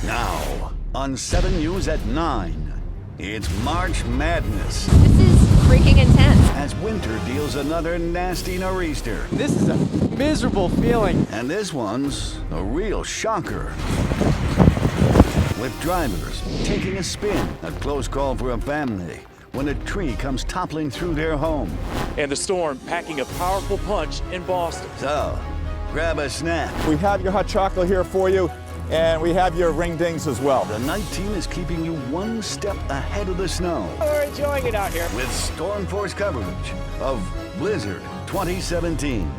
Now, on 7 News at 9, it's March Madness This is freaking intense. as winter deals another nasty nor'easter. This is a miserable feeling. And this one's a real shocker. With drivers taking a spin, a close call for a family when a tree comes toppling through their home. And the storm packing a powerful punch in Boston. So, grab a snack. We have your hot chocolate here for you, and we have your ring dings as well. The night team is keeping you one step ahead of the snow We're enjoying it out here. with Storm Force coverage of Blizzard 2017.